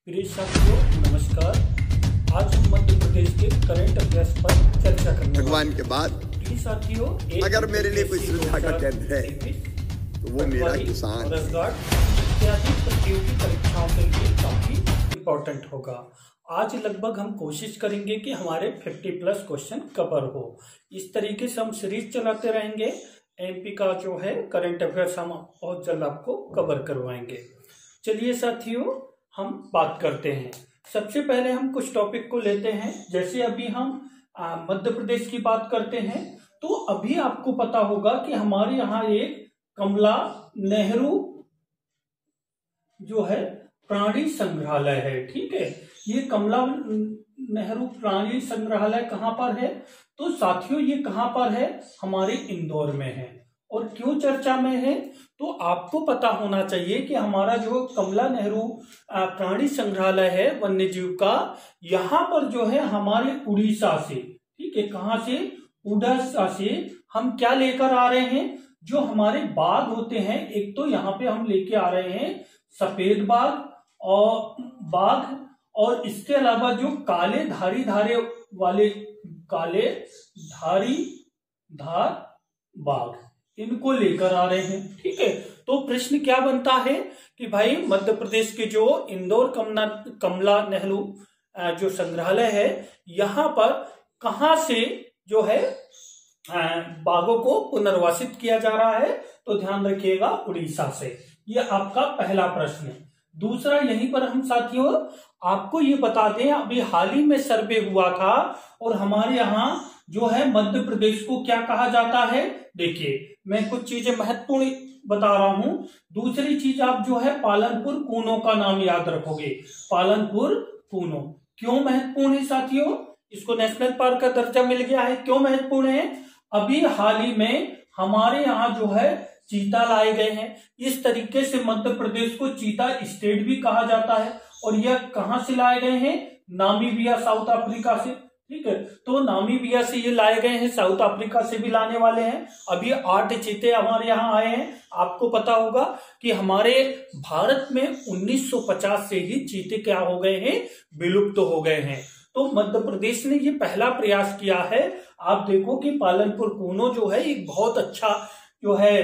प्रिय साथियों नमस्कार। आज हम मध्य प्रदेश के करंट अफेयर्स पर चर्चा करेंगे। भगवान के बाद प्रिय साथियों, अगर मेरे लिए कोई सुविधा का केंद्र है तो वो मेरा किसान इत्यादि प्रतियोगी परीक्षाओं के लिए काफी इम्पोर्टेंट होगा। आज लगभग हम कोशिश करेंगे कि हमारे 50+ क्वेश्चन कवर हो। इस तरीके से हम सीरीज चलाते रहेंगे। एमपी का जो है करंट अफेयर्स हम बहुत जल्द आपको कवर करवाएंगे। चलिए साथियों, हम बात करते हैं। सबसे पहले हम कुछ टॉपिक को लेते हैं। जैसे अभी हम मध्य प्रदेश की बात करते हैं, तो अभी आपको पता होगा कि हमारे यहाँ एक कमला नेहरू जो है प्राणी संग्रहालय है। ठीक है, ये कमला नेहरू प्राणी संग्रहालय कहाँ पर है? तो साथियों ये कहाँ पर है? हमारे इंदौर में है। और क्यों चर्चा में है? तो आपको पता होना चाहिए कि हमारा जो कमला नेहरू प्राणी संग्रहालय है वन्य जीव का, यहाँ पर जो है हमारे उड़ीसा से, ठीक है, कहाँ से? उड़ीसा से हम क्या लेकर आ रहे हैं? जो हमारे बाघ होते हैं, एक तो यहाँ पे हम लेके आ रहे हैं सफेद बाघ और इसके अलावा जो काले धारी वाले काले धारी धार बाघ, इनको लेकर आ रहे हैं। ठीक है, तो प्रश्न क्या बनता है कि भाई मध्य प्रदेश के जो इंदौर कमला नेहरू जो संग्रहालय है, यहाँ पर कहाँ से जो है बाघों को पुनर्वासित किया जा रहा है? तो ध्यान रखिएगा, उड़ीसा से। ये आपका पहला प्रश्न है। दूसरा, यहीं पर हम साथियों आपको ये बता दें, अभी हाल ही में सर्वे हुआ था और हमारे यहाँ जो है मध्य प्रदेश को क्या कहा जाता है? देखिए, मैं कुछ चीजें महत्वपूर्ण बता रहा हूं। दूसरी चीज, आप जो है पालनपुर कूनो का नाम याद रखोगे। पालनपुर कूनो क्यों महत्वपूर्ण है साथियों? इसको नेशनल पार्क का दर्जा मिल गया है। क्यों महत्वपूर्ण है? अभी हाल ही में हमारे यहाँ जो है चीता लाए गए हैं। इस तरीके से मध्य प्रदेश को चीता स्टेट भी कहा जाता है। और यह कहां से लाए गए हैं? नामीबिया, साउथ अफ्रीका से। ठीक है, तो नामीबिया से ये लाए गए हैं, साउथ अफ्रीका से भी लाने वाले हैं। अभी 8 चीते हमारे यहाँ आए हैं। आपको पता होगा कि हमारे भारत में 1950 से ही चीते क्या हो गए हैं? विलुप्त हो गए हैं। तो मध्य प्रदेश ने ये पहला प्रयास किया है। आप देखो कि पालनपुर कूनो जो है एक बहुत अच्छा जो है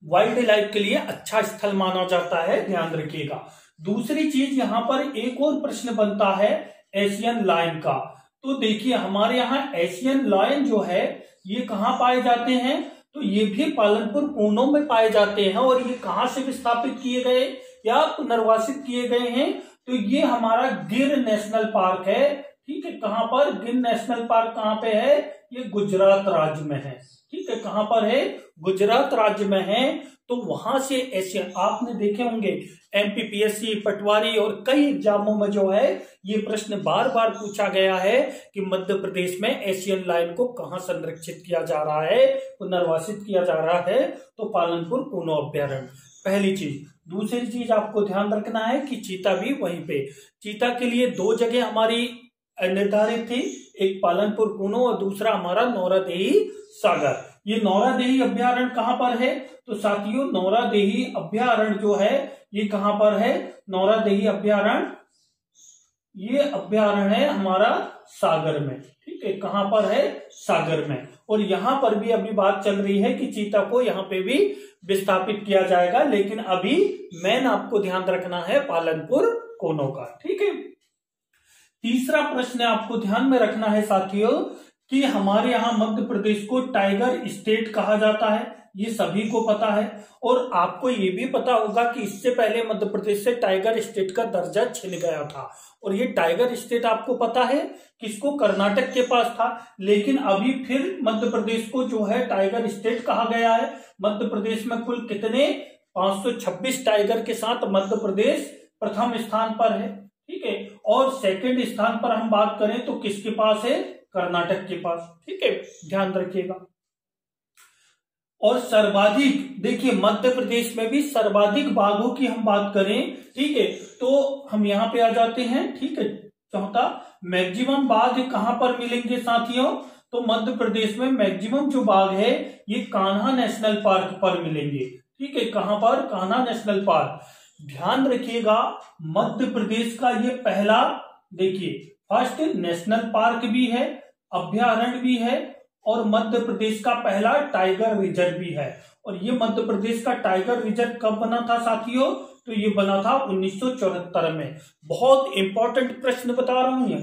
वाइल्ड लाइफ के लिए अच्छा स्थल माना जाता है, ध्यान रखिएगा। दूसरी चीज, यहाँ पर एक और प्रश्न बनता है एशियन लायन का। तो देखिए, हमारे यहाँ एशियन लायन जो है ये कहाँ पाए जाते हैं? तो ये भी पालनपुर कूनो में पाए जाते हैं। और ये कहाँ से विस्थापित किए गए या पुनर्वासित किए गए हैं? तो ये हमारा गिर नेशनल पार्क है। ठीक है, कहाँ पर? गिर नेशनल पार्क कहाँ पे है? ये गुजरात राज्य में है। ठीक है, कहाँ पर है? गुजरात राज्य में है। तो वहां से ऐसे आपने देखे होंगे एमपीपीएससी, पटवारी और कई एग्जामों में जो है ये प्रश्न बार बार पूछा गया है कि मध्य प्रदेश में एशियन लायन को कहाँ संरक्षित किया जा रहा है, पुनर्वासित किया जा रहा है? तो पालनपुर कूनो अभ्यारण्य, पहली चीज। दूसरी चीज आपको ध्यान रखना है कि चीता भी वहीं पे। चीता के लिए 2 जगह हमारी निर्धारित थी, एक पालनपुर कूनो और दूसरा हमारा नौरादेही सागर। ये नौरादेही अभ्यारण्य कहाँ पर है? तो साथियों नौरादेही अभ्यारण्य जो है ये कहाँ पर है? नौरादेही अभ्यारण्य, ये अभ्यारण्य है हमारा सागर में। ठीक है, कहाँ पर है? सागर में। और यहाँ पर भी अभी बात चल रही है कि चीता को यहाँ पे भी विस्थापित किया जाएगा, लेकिन अभी मेन आपको ध्यान रखना है पालनपुर कूनो का। ठीक है, तीसरा प्रश्न आपको ध्यान में रखना है साथियों कि हमारे यहाँ मध्य प्रदेश को टाइगर स्टेट कहा जाता है। ये सभी को पता है। और आपको ये भी पता होगा कि इससे पहले मध्य प्रदेश से टाइगर स्टेट का दर्जा छिन गया था। और ये टाइगर स्टेट आपको पता है किसको? कर्नाटक के पास था। लेकिन अभी फिर मध्य प्रदेश को जो है टाइगर स्टेट कहा गया है। मध्य प्रदेश में कुल कितने? 526 टाइगर के साथ मध्य प्रदेश प्रथम स्थान पर है। ठीक है, और सेकंड स्थान पर हम बात करें तो किसके पास है? कर्नाटक के पास। ठीक है, ध्यान रखिएगा। और सर्वाधिक, देखिए मध्य प्रदेश में भी सर्वाधिक बाघों की हम बात करें, ठीक है, तो हम यहाँ पे आ जाते हैं। ठीक है, चौथा, मैक्सिमम बाघ कहां पर मिलेंगे साथियों? तो मध्य प्रदेश में मैक्सिमम जो बाघ है ये कान्हा नेशनल पार्क पर मिलेंगे। ठीक है, कहां पर? Kanha national park. ध्यान रखिएगा मध्य प्रदेश का ये पहला, देखिए फर्स्ट नेशनल पार्क भी है, अभयारण्य भी है और मध्य प्रदेश का पहला टाइगर रिजर्व भी है। और ये मध्य प्रदेश का टाइगर रिजर्व कब बना था साथियों? तो ये बना था 1974 में। बहुत इंपॉर्टेंट प्रश्न बता रहा हूं ये।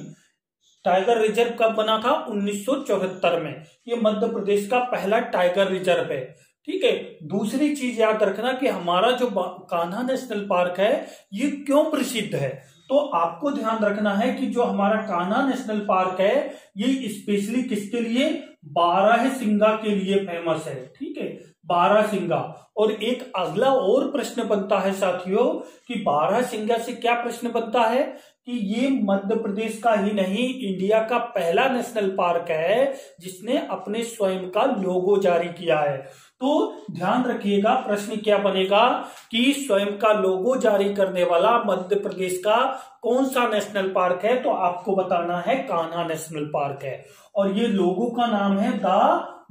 टाइगर रिजर्व कब बना था? 1974 में। ये मध्य प्रदेश का पहला टाइगर रिजर्व है। ठीक है। दूसरी चीज याद रखना कि हमारा जो कान्हा नेशनल पार्क है ये क्यों प्रसिद्ध है। तो आपको ध्यान रखना है कि जो हमारा कान्हा नेशनल पार्क है ये स्पेशली किसके लिए? बारहसिंगा के लिए फेमस है। ठीक है, बारहसिंगा। और एक अगला और प्रश्न बनता है साथियों कि बारहसिंगा से क्या प्रश्न बनता है कि ये मध्य प्रदेश का ही नहीं इंडिया का पहला नेशनल पार्क है जिसने अपने स्वयं का लोगो जारी किया है। तो ध्यान रखिएगा प्रश्न क्या बनेगा कि स्वयं का लोगो जारी करने वाला मध्य प्रदेश का कौन सा नेशनल पार्क है? तो आपको बताना है कान्हा नेशनल पार्क है। और ये लोगो का नाम है द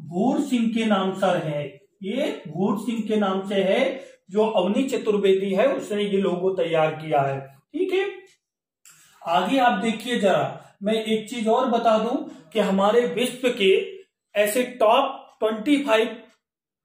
भूर सिंह के नाम सर है। ये भूर सिंह के नाम से है, जो अवनी चतुर्वेदी है उसने ये लोगो तैयार किया है। ठीक है। आगे आप देखिए जरा, मैं एक चीज और बता दूं कि हमारे विश्व के ऐसे टॉप 25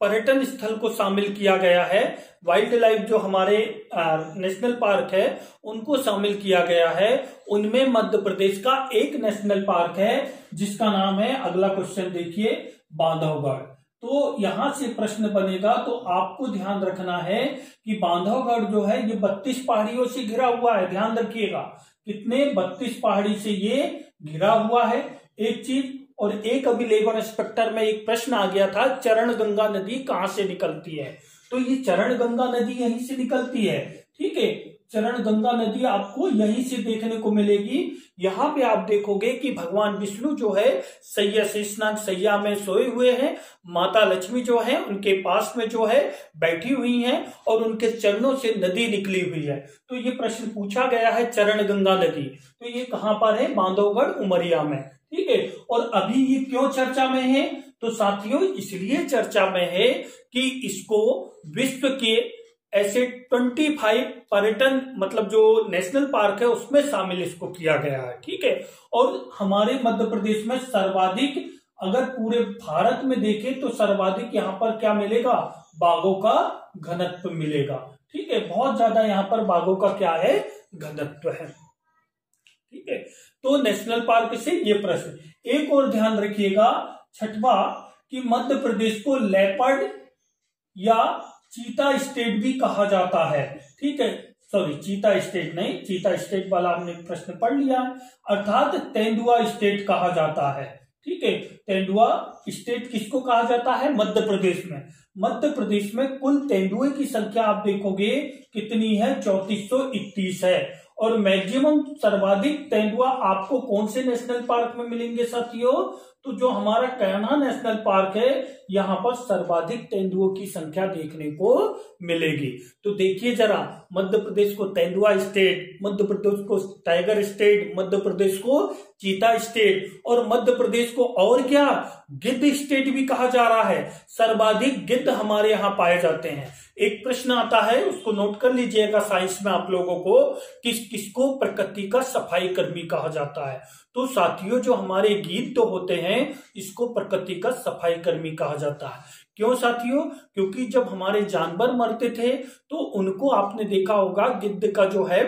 पर्यटन स्थल को शामिल किया गया है। वाइल्ड लाइफ जो हमारे नेशनल पार्क है उनको शामिल किया गया है। उनमें मध्य प्रदेश का एक नेशनल पार्क है जिसका नाम है, अगला क्वेश्चन देखिए, बांधवगढ़। तो यहां से प्रश्न बनेगा तो आपको ध्यान रखना है कि बांधवगढ़ जो है ये 32 पहाड़ियों से घिरा हुआ है। ध्यान रखिएगा कितने, 32 पहाड़ी से ये घिरा हुआ है। एक चीज, और एक अभी लेबर इंस्पेक्टर में एक प्रश्न आ गया था, चरण गंगा नदी कहां से निकलती है? तो ये चरण गंगा नदी यहीं से निकलती है। ठीक है, चरण गंगा नदी आपको यहीं से देखने को मिलेगी। यहाँ पे आप देखोगे कि भगवान विष्णु जो है सैया शेषनाग सैया में सोए हुए हैं, माता लक्ष्मी जो है उनके पास में जो है बैठी हुई हैं और उनके चरणों से नदी निकली हुई है। तो ये प्रश्न पूछा गया है चरण गंगा नदी, तो ये कहां पर है? बांधवगढ़ उमरिया में। ठीक है। और अभी ये क्यों चर्चा में है? तो साथियों इसलिए चर्चा में है कि इसको विश्व के ऐसे 25 पर्यटन मतलब जो नेशनल पार्क है उसमें शामिल इसको किया गया है। ठीक है। और हमारे मध्य प्रदेश में सर्वाधिक, अगर पूरे भारत में देखें तो सर्वाधिक यहाँ पर क्या मिलेगा? बाघों का घनत्व मिलेगा। ठीक है, बहुत ज्यादा यहाँ पर बाघों का क्या है? घनत्व है। ठीक है। तो नेशनल पार्क से ये प्रश्न। एक और ध्यान रखिएगा, छठवा, कि मध्य प्रदेश को लेपर्ड या चीता स्टेट भी कहा जाता है। ठीक है, सॉरी चीता स्टेट नहीं, चीता स्टेट वाला हमने प्रश्न पढ़ लिया है, अर्थात तेंदुआ स्टेट कहा जाता है। ठीक है, तेंदुआ स्टेट किसको कहा जाता है? मध्य प्रदेश में। मध्य प्रदेश में कुल तेंदुए की संख्या आप देखोगे कितनी है? 3431 है। और मैक्सिमम सर्वाधिक तेंदुआ आपको कौन से नेशनल पार्क में मिलेंगे साथियों? तो जो हमारा कान्हा नेशनल पार्क है यहाँ पर सर्वाधिक तेंदुओं की संख्या देखने को मिलेगी। तो देखिए जरा, मध्य प्रदेश को तेंदुआ स्टेट, मध्य प्रदेश को टाइगर स्टेट, मध्य प्रदेश को चीता स्टेट, और मध्य प्रदेश को और क्या, गिद्ध स्टेट भी कहा जा रहा है। सर्वाधिक गिद्ध हमारे यहाँ पाए जाते हैं। एक प्रश्न आता है, उसको नोट कर लीजिएगा साइंस में आप लोगों को, किसको प्रकृति का सफाई कर्मी कहा जाता है? तो साथियों जो हमारे गिद्ध होते हैं इसको प्रकृति का सफाई कर्मी कहा जाता है। क्यों साथियों? क्योंकि जब हमारे जानवर मरते थे तो उनको आपने देखा होगा गिद्ध का जो है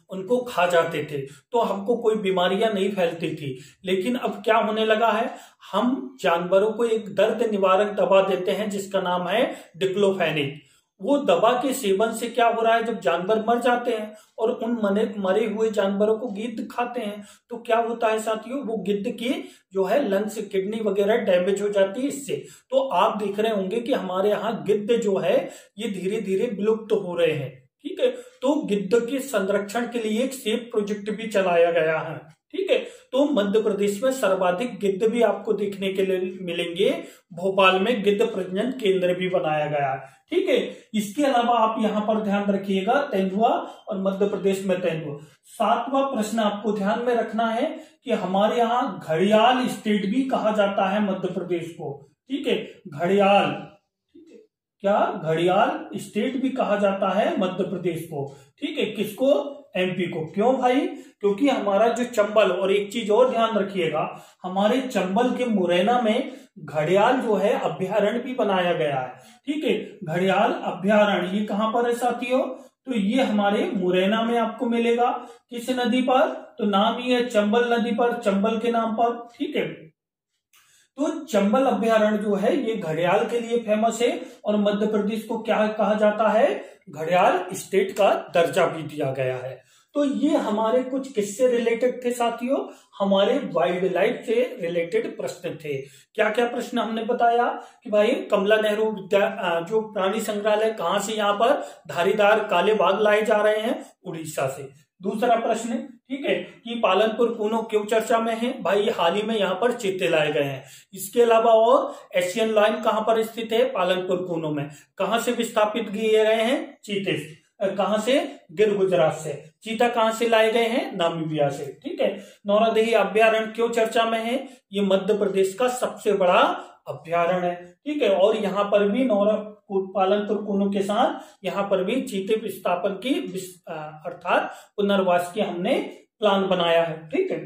उनको खा जाते थे, तो हमको कोई बीमारियां नहीं फैलती थी। लेकिन अब क्या होने लगा है, हम जानवरों को एक दर्द निवारक दवा देते हैं जिसका नाम है डिक्लोफेनेक। वो दवा के सेवन से क्या हो रहा है, जब जानवर मर जाते हैं और उन मरे हुए जानवरों को गिद्ध खाते हैं तो क्या होता है साथियों, वो गिद्ध की जो है लंग्स, किडनी वगैरह डैमेज हो जाती है इससे। तो आप देख रहे होंगे कि हमारे यहाँ गिद्ध जो है ये धीरे धीरे विलुप्त हो रहे हैं। ठीक है, तो गिद्ध के संरक्षण के लिए एक सेफ प्रोजेक्ट भी चलाया गया है। ठीक है, तो मध्य प्रदेश में सर्वाधिक गिद्ध भी आपको देखने के लिए मिलेंगे। भोपाल में गिद्ध प्रजनन केंद्र भी बनाया गया है। ठीक है, इसके अलावा आप यहाँ पर ध्यान रखिएगा तेंदुआ और मध्य प्रदेश में तेंदुआ। 7वां प्रश्न आपको ध्यान में रखना है कि हमारे यहाँ घड़ियाल स्टेट भी कहा जाता है मध्य प्रदेश को। ठीक है, घड़ियाल, क्या घड़ियाल स्टेट भी कहा जाता है मध्य प्रदेश को, ठीक है। किसको? एमपी को। क्यों भाई? क्योंकि हमारा जो चंबल, और एक चीज और ध्यान रखिएगा, हमारे चंबल के मुरैना में घड़ियाल जो है अभ्यारण्य भी बनाया गया है, ठीक है। घड़ियाल अभ्यारण्य ये कहां पर है साथियों? तो ये हमारे मुरैना में आपको मिलेगा। किस नदी पर? तो नाम ही है चंबल नदी पर, चंबल के नाम पर, ठीक है। तो चंबल अभ्यारण्य जो है ये घड़ियाल के लिए फेमस है, और मध्य प्रदेश को क्या कहा जाता है? घड़ियाल स्टेट का दर्जा भी दिया गया है। तो ये हमारे कुछ किससे रिलेटेड थे साथियों? हमारे वाइल्ड लाइफ से रिलेटेड प्रश्न थे। क्या क्या प्रश्न हमने बताया कि भाई कमला नेहरू जो प्राणी संग्रहालय कहां से यहाँ पर धारीदार काले बाघ लाए जा रहे हैं? उड़ीसा से। दूसरा प्रश्न, ठीक है, कि पालनपुर कूनो क्यों चर्चा में है? भाई हाल ही में यहाँ पर चीते लाए गए हैं। इसके अलावा और एशियन लायन कहां पर स्थित है? पालनपुर कूनो में। कहां से विस्थापित किए गए हैं? चीते। कहां से? गिर गुजरात से। चीता कहां से लाए गए हैं? नामीबिया से, ठीक है। नौरादेही अभ्यारण्य क्यों चर्चा में है? ये मध्य प्रदेश का सबसे बड़ा अभ्यारण्य है, ठीक है। और यहाँ पर भी पालनपुर कूनो के साथ यहाँ पर भी चीते विस्थापन की अर्थात पुनर्वास की हमने प्लान बनाया है, ठीक है।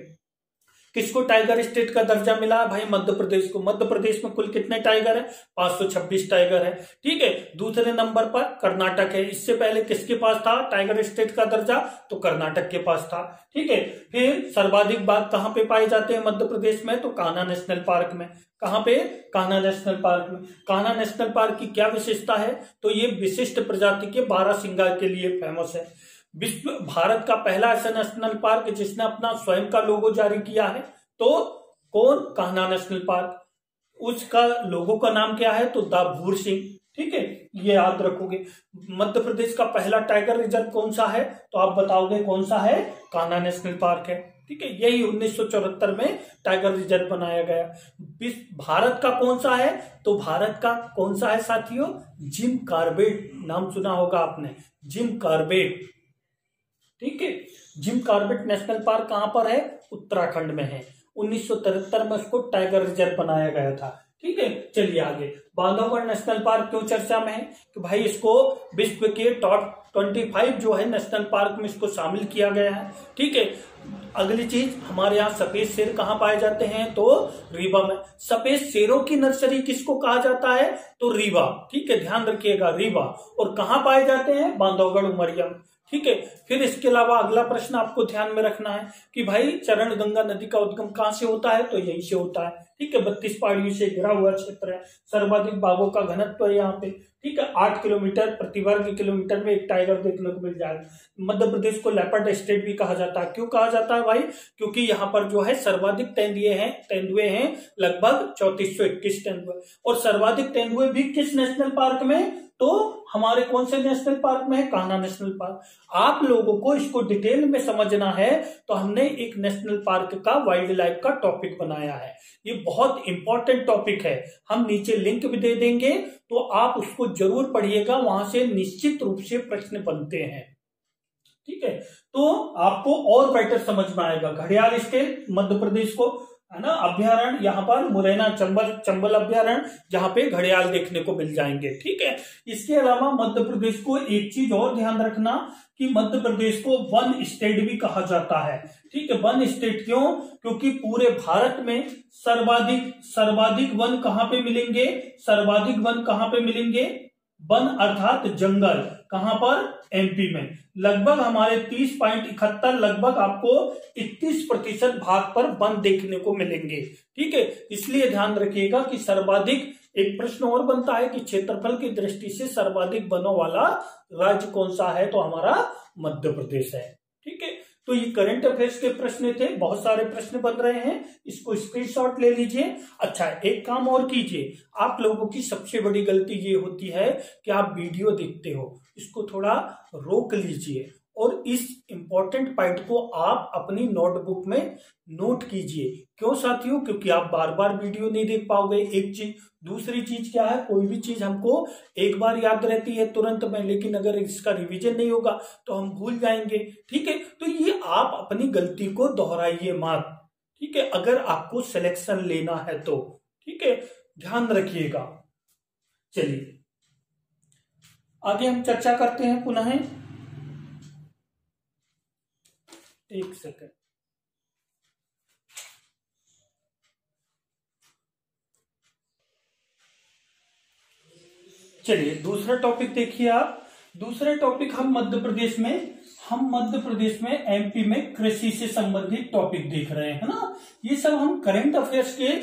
किसको टाइगर स्टेट का दर्जा मिला? भाई मध्य प्रदेश को। मध्य प्रदेश में कुल कितने टाइगर है? 526 टाइगर है, ठीक है। दूसरे नंबर पर कर्नाटक है। इससे पहले किसके पास था टाइगर स्टेट का दर्जा? तो कर्नाटक के पास था, ठीक है। फिर सर्वाधिक बाघ कहां पे पाए जाते हैं मध्य प्रदेश में? तो कान्हा नेशनल पार्क में। कहां पे? कान्हा नेशनल पार्क में। कान्हा नेशनल पार्क की क्या विशेषता है? तो ये विशिष्ट प्रजाति के बारहसिंगा के लिए फेमस है। विश्व भारत का पहला ऐसा नेशनल पार्क जिसने अपना स्वयं का लोगो जारी किया है, तो कौन? Kanha national park. उसका लोगो का नाम क्या है? तो द भूर सिंह, ठीक है। ये याद रखोगे। मध्य प्रदेश का पहला टाइगर रिजर्व कौन सा है? तो आप बताओगे कौन सा है? कान्हा नेशनल पार्क है, ठीक है। यही 1974 में टाइगर रिजर्व बनाया गया। भारत का कौन सा है? तो भारत का कौन सा है साथियों? जिम कॉर्बेट, नाम सुना होगा आपने, जिम कॉर्बेट, ठीक है। जिम कॉर्बेट नेशनल पार्क कहां पर है? उत्तराखंड में है। 1973 में उसको टाइगर रिजर्व बनाया गया था, ठीक है। चलिए आगे। बांधवगढ़ नेशनल पार्क क्यों चर्चा में है? कि भाई इसको विश्व के टॉप 25 जो है नेशनल पार्क में इसको शामिल किया गया है, ठीक है। अगली चीज, हमारे यहाँ सफेद शेर कहाँ पाए जाते हैं? तो रीवा में। सफेद शेरों की नर्सरी किसको कहा जाता है? तो रीवा, ठीक है, ध्यान रखिएगा, रीवा। और कहाँ पाए जाते हैं? बांधवगढ़ उमरिया में, ठीक है। फिर इसके अलावा अगला प्रश्न आपको ध्यान में रखना है कि भाई चरण गंगा नदी का उद्गम कहां से होता है? तो यहीं से होता है, ठीक है। 32 पहाड़ियों से घिरा हुआ क्षेत्र है। सर्वाधिक बाघों का घनत्व है यहाँ पे, ठीक है। 8 किलोमीटर प्रति वर्ग किलोमीटर में एक टाइगर देखने को मिल जाएगा। मध्य प्रदेश को लेपर्ड स्टेट भी कहा जाता है। क्यों कहा जाता है भाई? क्योंकि यहाँ पर जो है सर्वाधिक तेंदुए हैं, लगभग 3421 तेंदुए। और सर्वाधिक तेंदुए भी किस नेशनल पार्क में? तो हमारे कौन से नेशनल पार्क में है? Kanha national park. आप लोगों को इसको डिटेल में समझना है तो हमने एक नेशनल पार्क का वाइल्ड लाइफ का टॉपिक बनाया है। ये बहुत इंपॉर्टेंट टॉपिक है। हम नीचे लिंक भी दे देंगे, तो आप उसको जरूर पढ़िएगा, वहां से निश्चित रूप से प्रश्न बनते हैं, ठीक है। तो आपको और बेटर समझ में आएगा। घड़ियाल स्टेट मध्य प्रदेश को, है ना, अभ्यारण्य यहाँ पर मुरैना चंबल अभ्यारण्य, जहां पे घड़ियाल देखने को मिल जाएंगे, ठीक है। इसके अलावा मध्य प्रदेश को एक चीज और ध्यान रखना कि मध्य प्रदेश को वन स्टेट भी कहा जाता है, ठीक है। वन स्टेट क्यों? क्योंकि पूरे भारत में सर्वाधिक वन कहां पे मिलेंगे? सर्वाधिक वन कहां पे मिलेंगे? वन अर्थात जंगल कहां पर? एमपी में। लगभग हमारे 30.71 लगभग आपको 31% भाग पर वन देखने को मिलेंगे, ठीक है। इसलिए ध्यान रखिएगा कि सर्वाधिक, एक प्रश्न और बनता है कि क्षेत्रफल की दृष्टि से सर्वाधिक वनों वाला राज्य कौन सा है? तो हमारा मध्य प्रदेश है, ठीक है। तो ये करंट अफेयर्स के प्रश्न थे, बहुत सारे प्रश्न बन रहे हैं, इसको स्क्रीनशॉट ले लीजिए। अच्छा, एक काम और कीजिए, आप लोगों की सबसे बड़ी गलती ये होती है कि आप वीडियो देखते हो, इसको थोड़ा रोक लीजिए और इस इंपॉर्टेंट पॉइंट को आप अपनी नोटबुक में नोट कीजिए। क्यों साथियों? क्योंकि आप बार बार वीडियो नहीं देख पाओगे, एक चीज। दूसरी चीज क्या है? कोई भी चीज हमको एक बार याद रहती है तुरंत में, लेकिन अगर इसका रिवीजन नहीं होगा तो हम भूल जाएंगे, ठीक है। तो ये आप अपनी गलती को दोहराइए मत, ठीक है, अगर आपको सिलेक्शन लेना है तो, ठीक है, ध्यान रखिएगा। चलिए आगे हम चर्चा करते हैं पुनः। एक सेकंड। चलिए दूसरा टॉपिक देखिए आप। दूसरा टॉपिक हम मध्य प्रदेश में एमपी में कृषि से संबंधित टॉपिक देख रहे हैं ना। ये सब हम करंट अफेयर्स के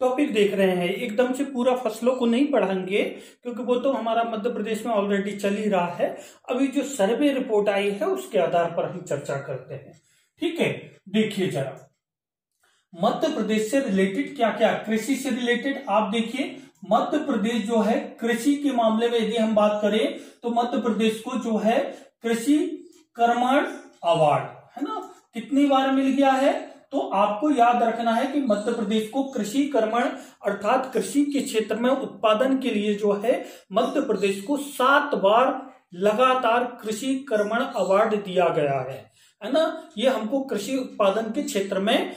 टॉपिक देख रहे हैं, एकदम से पूरा फसलों को नहीं पढ़ाएंगे क्योंकि वो तो हमारा मध्य प्रदेश में ऑलरेडी चल ही रहा है। अभी जो सर्वे रिपोर्ट आई है उसके आधार पर हम चर्चा करते हैं, ठीक है। देखिए जरा मध्य प्रदेश से रिलेटेड क्या क्या, कृषि से रिलेटेड आप देखिए मध्य प्रदेश जो है कृषि के मामले में यदि हम बात करें तो मध्य प्रदेश को जो है कृषि कर्मण अवार्ड है ना, कितनी बार मिल गया है, तो आपको याद रखना है कि मध्य प्रदेश को कृषि कर्मण अर्थात कृषि के क्षेत्र में उत्पादन के लिए जो है मध्य प्रदेश को 7 बार लगातार कृषि कर्मण अवार्ड दिया गया है ना। ये हमको कृषि उत्पादन के क्षेत्र में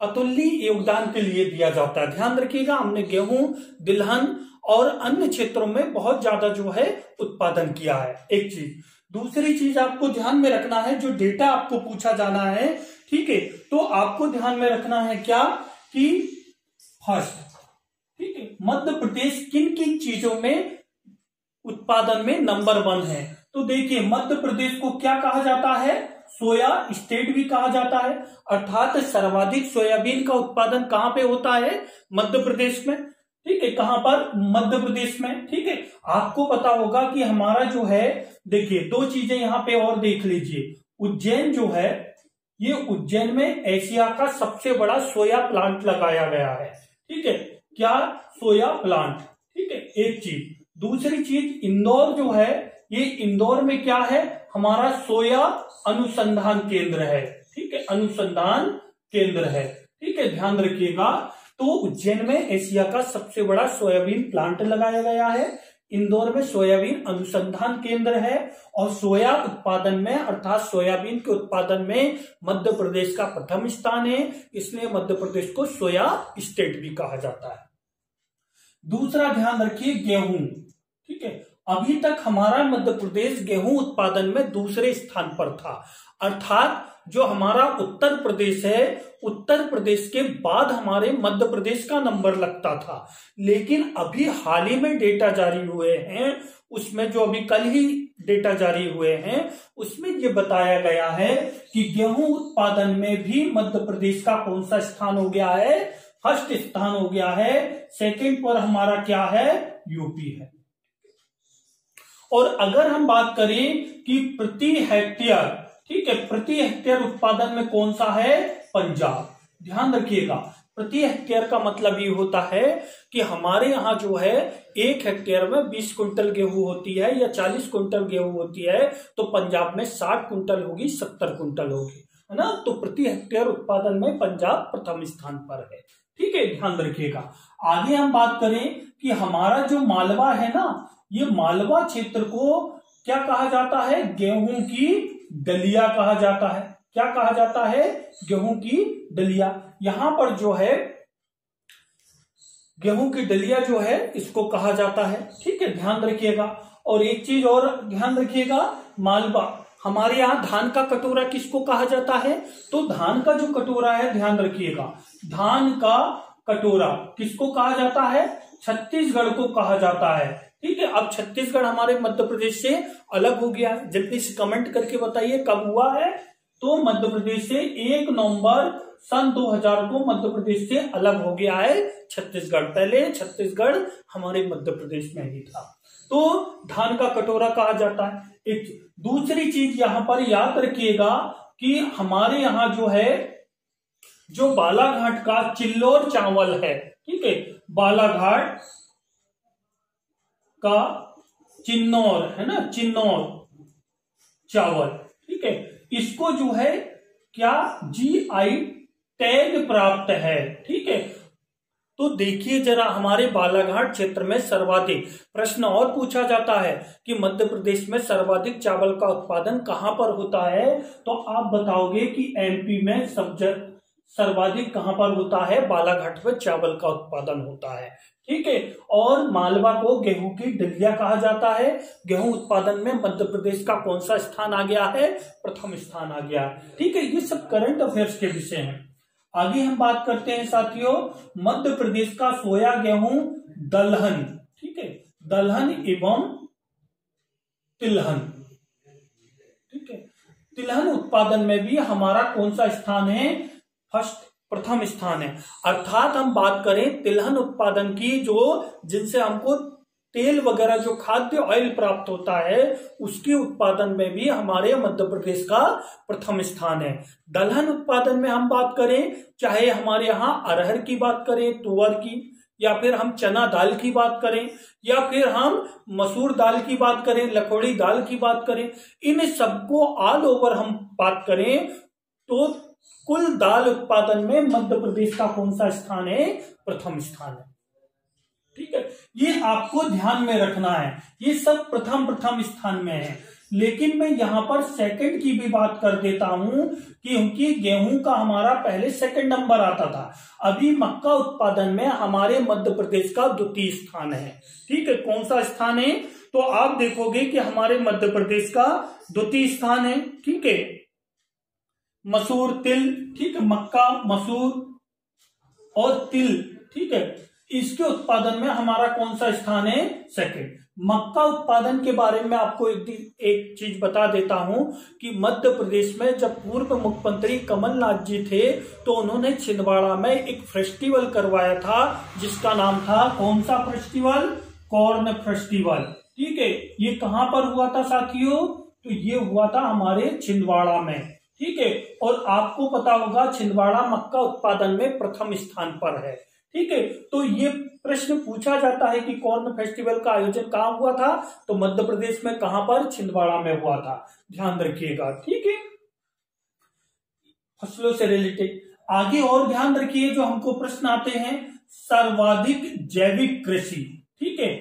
अतुलनीय योगदान के लिए दिया जाता है। ध्यान रखिएगा, हमने गेहूं, तिलहन और अन्य क्षेत्रों में बहुत ज्यादा जो है उत्पादन किया है, एक चीज। दूसरी चीज आपको ध्यान में रखना है, जो डेटा आपको पूछा जाना है, ठीक है, तो आपको ध्यान में रखना है क्या कि फर्स्ट, ठीक है, मध्य प्रदेश किन किन चीजों में उत्पादन में नंबर 1 है। तो देखिए मध्य प्रदेश को क्या कहा जाता है, सोया स्टेट भी कहा जाता है, अर्थात सर्वाधिक सोयाबीन का उत्पादन कहां पे होता है, मध्य प्रदेश में, ठीक है। कहां पर, मध्य प्रदेश में, ठीक है। आपको पता होगा कि हमारा जो है, देखिए 2 चीजें यहां पे और देख लीजिए। उज्जैन जो है, ये उज्जैन में एशिया का सबसे बड़ा सोया प्लांट लगाया गया है, ठीक है, क्या, सोया प्लांट, ठीक है, एक चीज। दूसरी चीज इंदौर जो है, ये इंदौर में क्या है, हमारा सोया अनुसंधान केंद्र है, ठीक है, अनुसंधान केंद्र है, ठीक है, ध्यान रखिएगा। तो उज्जैन में एशिया का सबसे बड़ा सोयाबीन प्लांट लगाया गया है, इंदौर में सोयाबीन अनुसंधान केंद्र है, और सोया उत्पादन में अर्थात सोयाबीन के उत्पादन में मध्य प्रदेश का प्रथम स्थान है, इसलिए मध्य प्रदेश को सोया स्टेट भी कहा जाता है। दूसरा ध्यान रखिए गेहूं, ठीक है, अभी तक हमारा मध्य प्रदेश गेहूं उत्पादन में दूसरे स्थान पर था, अर्थात जो हमारा उत्तर प्रदेश है, उत्तर प्रदेश के बाद हमारे मध्य प्रदेश का नंबर लगता था। लेकिन अभी हाल ही में डेटा जारी हुए हैं, उसमें जो अभी कल ही डेटा जारी हुए हैं, उसमें ये बताया गया है कि गेहूं उत्पादन में भी मध्य प्रदेश का कौन सा स्थान हो गया है, फर्स्ट स्थान हो गया है। सेकंड पर हमारा क्या है, यूपी है। और अगर हम बात करें कि प्रति हेक्टेयर, ठीक है, प्रति हेक्टेयर उत्पादन में कौन सा है, पंजाब। ध्यान रखिएगा, प्रति हेक्टेयर का मतलब ये होता है कि हमारे यहाँ जो है 1 हेक्टेयर में 20 कुंटल गेहूं होती है या 40 कुंटल गेहूं होती है, तो पंजाब में 60 कुंटल होगी, 70 कुंटल होगी, है ना। तो प्रति हेक्टेयर उत्पादन में पंजाब प्रथम स्थान पर है, ठीक है, ध्यान रखिएगा। आगे हम बात करें कि हमारा जो मालवा है ना, ये मालवा क्षेत्र को क्या कहा जाता है, गेहूं की दलिया कहा जाता है। क्या कहा जाता है, गेहूं की दलिया। यहां पर जो है गेहूं की दलिया जो है इसको कहा जाता है, ठीक है, ध्यान रखिएगा। और एक चीज और ध्यान रखिएगा, मालवा, हमारे यहाँ धान का कटोरा किसको कहा जाता है, तो धान का जो कटोरा है, ध्यान रखिएगा, धान का कटोरा किसको कहा जाता है, छत्तीसगढ़ को कहा जाता है, ठीक है। अब छत्तीसगढ़ हमारे मध्य प्रदेश से अलग हो गया है, जल्दी से कमेंट करके बताइए कब हुआ है। तो मध्य प्रदेश से 1 नवंबर सन 2000 को मध्य प्रदेश से अलग हो गया है छत्तीसगढ़। पहले छत्तीसगढ़ हमारे मध्य प्रदेश में ही था। तो धान का कटोरा कहा जाता है। एक दूसरी चीज यहां पर याद रखिएगा कि हमारे यहाँ जो है, जो बालाघाट का चिल्लोर चावल है, ठीक है, बालाघाट का चिन्नौर है ना, चिन्नौर चावल, ठीक है, इसको जो है क्या जीआई टैग प्राप्त है, ठीक है। तो देखिए जरा, हमारे बालाघाट क्षेत्र में सर्वाधिक, प्रश्न और पूछा जाता है कि मध्य प्रदेश में सर्वाधिक चावल का उत्पादन कहां पर होता है, तो आप बताओगे कि एमपी में सर्वाधिक कहां पर होता है? बालाघाट में चावल का उत्पादन होता है, ठीक है। और मालवा को गेहूं की डलिया कहा जाता है। गेहूं उत्पादन में मध्य प्रदेश का कौन सा स्थान आ गया है? प्रथम स्थान आ गया, ठीक है। ये सब करंट अफेयर्स के विषय हैं। आगे हम बात करते हैं साथियों, मध्य प्रदेश का सोया गेहूं दलहन, ठीक है, दलहन एवं तिलहन, ठीक है। तिलहन उत्पादन में भी हमारा कौन सा स्थान है? प्रथम स्थान है। अर्थात हम बात करें तिलहन उत्पादन की, जो जिनसे हमको तेल वगैरह जो खाद्य ऑयल प्राप्त होता है, उसके उत्पादन में भी हमारे मध्य प्रदेश का प्रथम स्थान है। दलहन उत्पादन में हम बात करें, चाहे हमारे यहाँ अरहर की बात करें, तुअर की, या फिर हम चना दाल की बात करें, या फिर हम मसूर दाल की बात करें, लखोड़ी दाल की बात करें, इन सबको ऑल ओवर हम बात करें तो कुल दाल उत्पादन में मध्य प्रदेश का कौन सा स्थान है? प्रथम स्थान है, ठीक है। ये आपको ध्यान में रखना है, ये सब प्रथम स्थान में है। लेकिन मैं यहां पर सेकंड की भी बात कर देता हूं, क्योंकि गेहूं का हमारा पहले सेकंड नंबर आता था। अभी मक्का उत्पादन में हमारे मध्य प्रदेश का द्वितीय स्थान है, ठीक है। कौन सा स्थान है? तो आप देखोगे कि हमारे मध्य प्रदेश का द्वितीय स्थान है, ठीक है। मसूर, तिल, ठीक है, मक्का, मसूर और तिल, ठीक है, इसके उत्पादन में हमारा कौन सा स्थान है? सेकंड। मक्का उत्पादन के बारे में आपको एक चीज बता देता हूं कि मध्य प्रदेश में जब पूर्व मुख्यमंत्री कमलनाथ जी थे, तो उन्होंने छिंदवाड़ा में एक फेस्टिवल करवाया था, जिसका नाम था, कौन सा फेस्टिवल? कॉर्न फेस्टिवल, ठीक है। ये कहां पर हुआ था साथियों? तो ये हुआ था हमारे छिंदवाड़ा में, ठीक है। और आपको पता होगा छिंदवाड़ा मक्का उत्पादन में प्रथम स्थान पर है, ठीक है। तो ये प्रश्न पूछा जाता है कि कॉर्न फेस्टिवल का आयोजन कहां हुआ था? तो मध्य प्रदेश में कहां पर? छिंदवाड़ा में हुआ था, ध्यान रखिएगा, ठीक है। फसलों से रिलेटेड आगे और ध्यान रखिए, जो हमको प्रश्न आते हैं, सर्वाधिक जैविक कृषि, ठीक है,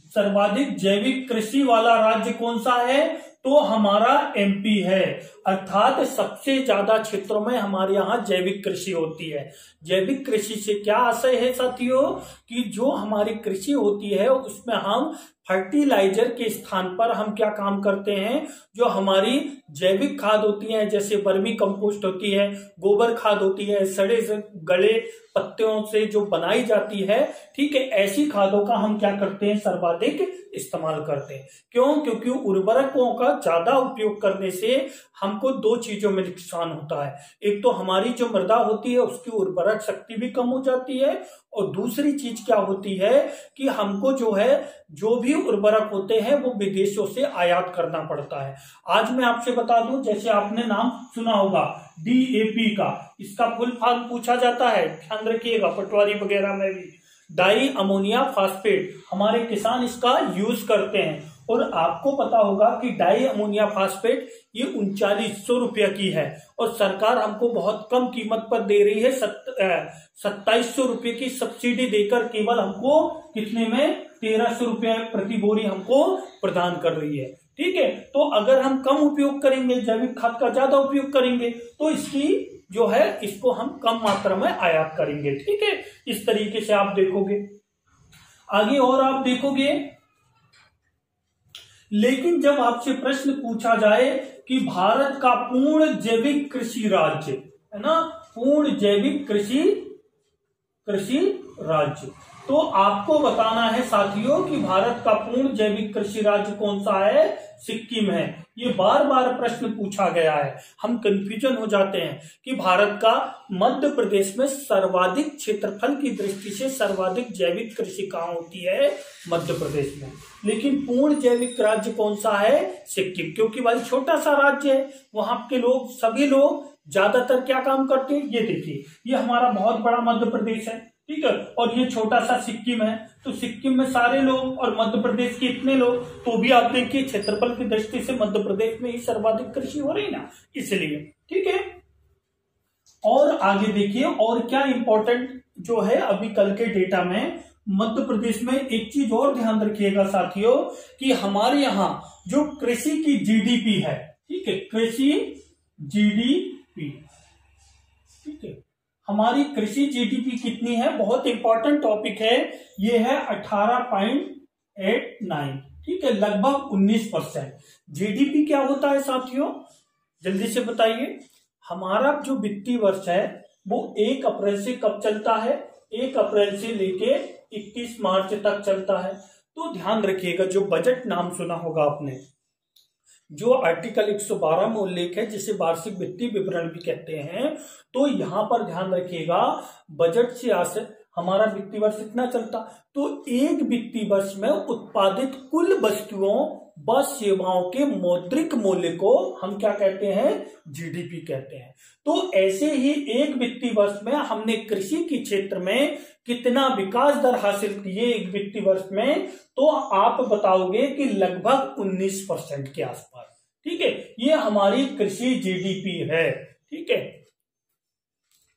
सर्वाधिक जैविक कृषि वाला राज्य कौन सा है? तो हमारा एमपी है। अर्थात सबसे ज्यादा क्षेत्रों में हमारे यहाँ जैविक कृषि होती है। जैविक कृषि से क्या आशय है साथियों? कि जो हमारी कृषि होती है उसमें हम फर्टिलाइजर के स्थान पर हम क्या काम करते हैं? जो हमारी जैविक खाद होती है, जैसे वर्मी कंपोस्ट होती है, गोबर खाद होती है, सड़े से गले पत्तियों से जो बनाई जाती है, ठीक है, ऐसी खादों का हम क्या करते हैं? सर्वाधिक इस्तेमाल करते हैं। क्यों? क्योंकि उर्वरकों का ज्यादा उपयोग करने से हमको दो चीजों में नुकसान होता है। एक तो हमारी जो मृदा होती है उसकी उर्वरक शक्ति भी कम हो जाती है, और दूसरी चीज क्या होती है कि हमको जो है, जो भी उर्वरक होते हैं वो विदेशों से आयात करना पड़ता है। आज मैं आपसे बता दूं, जैसे आपने नाम सुना होगा DAP का, इसका फुल फॉर्म पूछा जाता है, ध्यान रखिएगा, पटवारी वगैरह में भी। डाई अमोनिया फास्फेट, हमारे किसान इसका यूज करते हैं। और आपको पता होगा कि डाई अमोनिया फास्फेट ये 3900 रुपया की है, और सरकार हमको बहुत कम कीमत पर दे रही है, 2700 रुपये की सब्सिडी देकर केवल हमको कितने में? 1300 रुपये प्रति बोरी हमको प्रदान कर रही है, ठीक है। तो अगर हम कम उपयोग करेंगे, जैविक खाद का ज्यादा उपयोग करेंगे, तो इसकी जो है, इसको हम कम मात्रा में आयात करेंगे, ठीक है। इस तरीके से आप देखोगे आगे, और आप देखोगे। लेकिन जब आपसे प्रश्न पूछा जाए कि भारत का पूर्ण जैविक कृषि राज्य है ना, पूर्ण जैविक कृषि राज्य, तो आपको बताना है साथियों कि भारत का पूर्ण जैविक कृषि राज्य कौन सा है? सिक्किम है। ये बार बार प्रश्न पूछा गया है, हम कंफ्यूजन हो जाते हैं कि भारत का मध्य प्रदेश में सर्वाधिक क्षेत्रफल की दृष्टि से सर्वाधिक जैविक कृषि कहाँ होती है? मध्य प्रदेश में। लेकिन पूर्ण जैविक राज्य कौन सा है? सिक्किम, क्योंकि भाई छोटा सा राज्य है, वहां के लोग, सभी लोग ज्यादातर क्या काम करते हैं? ये देखिए, ये हमारा बहुत बड़ा मध्य प्रदेश है, ठीक है, और ये छोटा सा सिक्किम है। तो सिक्किम में सारे लोग और मध्य प्रदेश के इतने लोग, तो भी आप देखिए क्षेत्रफल की दृष्टि से मध्य प्रदेश में ही सर्वाधिक कृषि हो रही ना, इसलिए, ठीक है। और आगे देखिए, और क्या इंपॉर्टेंट जो है अभी कल के डेटा में मध्य प्रदेश में, एक चीज और ध्यान रखिएगा साथियों कि हमारे यहाँ जो कृषि की GDP है, ठीक है, कृषि GDP, ठीक है, हमारी कृषि जीडीपी कितनी है, बहुत इंपॉर्टेंट टॉपिक है ये, है 18.89, ठीक है, लगभग 19%। जीडीपी क्या होता है साथियों, जल्दी से बताइए। हमारा जो वित्तीय वर्ष है वो 1 अप्रैल से कब चलता है, 1 अप्रैल से लेके 31 मार्च तक चलता है। तो ध्यान रखिएगा, जो बजट नाम सुना होगा आपने, जो आर्टिकल 112 में उल्लेख है जिसे वार्षिक वित्तीय विवरण भी कहते हैं, तो यहां पर ध्यान रखिएगा बजट से हमारा वित्तीय वर्ष इतना चलता, तो एक वित्तीय वर्ष में उत्पादित कुल वस्तुओं व सेवाओं के मौद्रिक मूल्य को हम क्या कहते हैं, जीडीपी कहते हैं। तो ऐसे ही एक वित्तीय वर्ष में हमने कृषि के क्षेत्र में कितना विकास दर हासिल किए एक वित्तीय वर्ष में, तो आप बताओगे कि लगभग 19% के आसपास, ठीक है, ये हमारी कृषि जीडीपी है, ठीक है।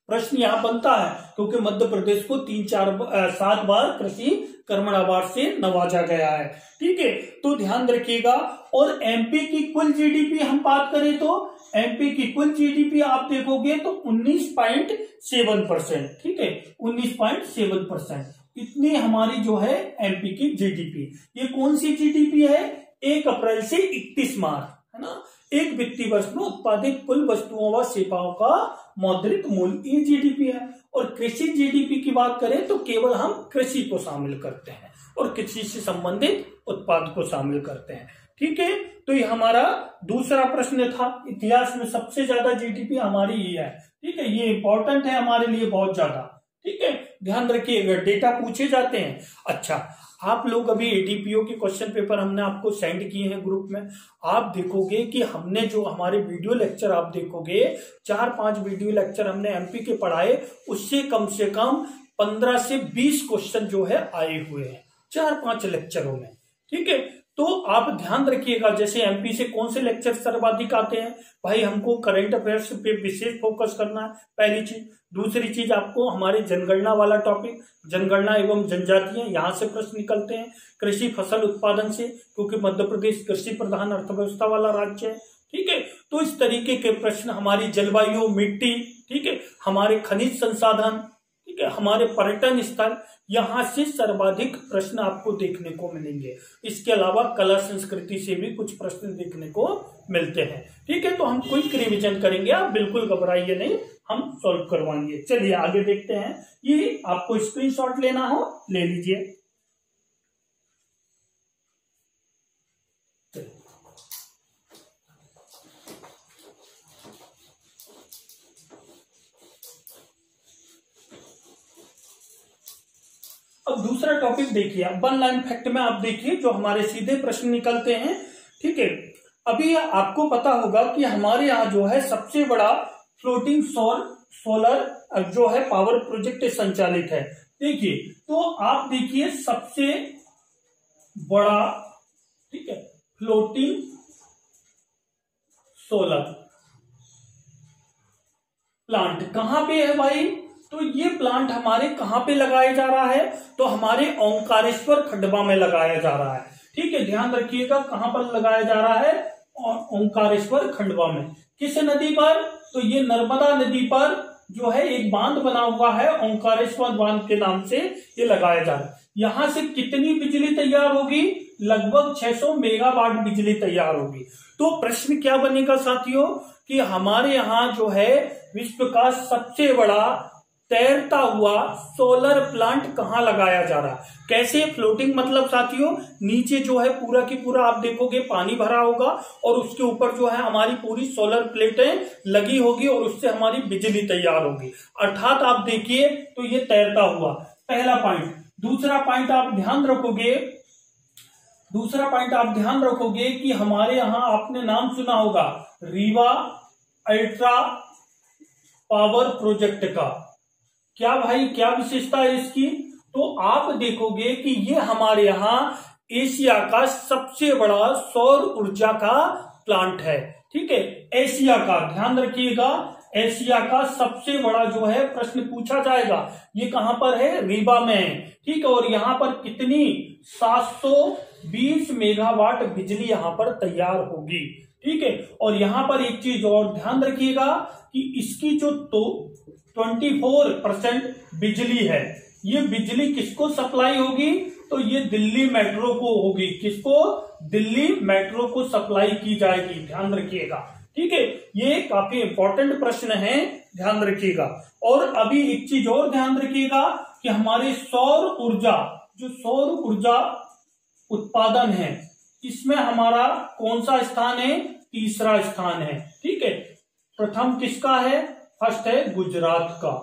प्रश्न यहां बनता है क्योंकि मध्य प्रदेश को 7 बार कृषि कर्मण अवार्ड से नवाजा गया है, ठीक है। तो ध्यान रखिएगा। और एमपी की कुल जीडीपी हम बात करें तो एमपी की कुल जीडीपी आप देखोगे तो 19.7%, ठीक है, 19.7%, इतनी हमारी जो है एमपी की जीडीपी। ये कौन सी जीडीपी है, 1 अप्रैल से 31 मार्च, है ना, एक वित्तीय वर्ष में उत्पादित कुल वस्तुओं व सेवाओं का मौद्रिक मूल्य, ये जीडीपी है। और कृषि जीडीपी की बात करें तो केवल हम कृषि को शामिल करते हैं और कृषि से संबंधित उत्पाद को शामिल करते हैं, ठीक है। तो ये हमारा दूसरा प्रश्न था, इतिहास में सबसे ज्यादा जीडीपी हमारी ये है, ठीक है, ये इंपॉर्टेंट है हमारे लिए बहुत ज्यादा, ठीक है, ध्यान रखिएगा, डेटा पूछे जाते हैं। अच्छा, आप लोग अभी एडीपीओ के क्वेश्चन पेपर हमने आपको सेंड किए हैं ग्रुप में, आप देखोगे कि हमने जो हमारे वीडियो लेक्चर आप देखोगे 4-5 वीडियो लेक्चर हमने एमपी के पढ़ाए, उससे कम 15 से 20 क्वेश्चन जो है आए हुए हैं 4-5 लेक्चरों में, ठीक है। तो आप ध्यान रखिएगा, जैसे एमपी से कौन से लेक्चर सर्वाधिक आते हैं, भाई हमको करंट अफेयर्स पे विशेष फोकस करना है, पहली चीज। दूसरी चीज, आपको हमारे जनगणना वाला टॉपिक, जनगणना एवं जनजातियां, यहां से प्रश्न निकलते हैं। कृषि फसल उत्पादन से, क्योंकि मध्य प्रदेश कृषि प्रधान अर्थव्यवस्था वाला राज्य है, ठीक है। तो इस तरीके के प्रश्न, हमारी जलवायु, मिट्टी, ठीक है, हमारे खनिज संसाधन, ठीक है, हमारे पर्यटन स्थल, यहां से सर्वाधिक प्रश्न आपको देखने को मिलेंगे। इसके अलावा कला संस्कृति से भी कुछ प्रश्न देखने को मिलते हैं, ठीक है। तो हम क्विक रिवीजन करेंगे, आप बिल्कुल घबराइए नहीं, हम सॉल्व करवाएंगे। चलिए आगे देखते हैं, ये आपको स्क्रीनशॉट लेना हो ले लीजिए। अब दूसरा टॉपिक देखिए, 1 लाइन फैक्ट में आप देखिए जो हमारे सीधे प्रश्न निकलते हैं, ठीक है। अभी आपको पता होगा कि हमारे यहाँ जो है सबसे बड़ा फ्लोटिंग सोलर जो है पावर प्रोजेक्ट संचालित है। देखिए, तो आप देखिए सबसे बड़ा, ठीक है, फ्लोटिंग सोलर प्लांट कहां पे है भाई, तो ये प्लांट हमारे कहां पे लगाया जा रहा है, तो हमारे ओंकारेश्वर खंडवा में लगाया जा रहा है, ठीक है। ध्यान रखिएगा कहां पर लगाया जा रहा है, ओंकारेश्वर खंडवा में। किस नदी पर, तो ये नर्मदा नदी पर जो है एक बांध बना हुआ है, ओंकारेश्वर बांध के नाम से ये लगाया जा रहा है। यहां से कितनी बिजली तैयार होगी, लगभग 600 मेगावाट बिजली तैयार होगी। तो प्रश्न क्या बनेगा साथियों कि हमारे यहाँ जो है विश्व का सबसे बड़ा तैरता हुआ सोलर प्लांट कहां लगाया जा रहा है। कैसे, फ्लोटिंग मतलब साथियों, नीचे जो है पूरा की पूरा आप देखोगे पानी भरा होगा और उसके ऊपर जो है हमारी पूरी सोलर प्लेटें लगी होगी और उससे हमारी बिजली तैयार होगी, अर्थात आप देखिए तो ये तैरता हुआ, पहला पॉइंट। दूसरा पॉइंट आप ध्यान रखोगे कि हमारे यहाँ आपने नाम सुना होगा रीवा अल्ट्रा पावर प्रोजेक्ट का। क्या भाई, क्या विशेषता है इसकी, तो आप देखोगे कि ये हमारे यहाँ एशिया का सबसे बड़ा सौर ऊर्जा का प्लांट है, ठीक है, एशिया का। ध्यान रखिएगा, एशिया का सबसे बड़ा जो है प्रश्न पूछा जाएगा, ये कहां पर है, रीवा में है, ठीक है। और यहां पर कितनी, 720 मेगावाट बिजली यहां पर तैयार होगी, ठीक है। और यहां पर एक चीज और ध्यान रखिएगा कि इसकी जो 24% बिजली है, ये बिजली किसको सप्लाई होगी, तो ये दिल्ली मेट्रो को होगी। किसको, दिल्ली मेट्रो को सप्लाई की जाएगी, ध्यान रखिएगा। ठीक है, ये काफी इंपॉर्टेंट प्रश्न है, ध्यान रखिएगा। और अभी एक चीज और ध्यान रखिएगा कि हमारे सौर ऊर्जा, जो सौर ऊर्जा उत्पादन है, इसमें हमारा कौन सा स्थान है, तीसरा स्थान है। ठीक है, प्रथम किसका है, फर्स्ट है गुजरात का,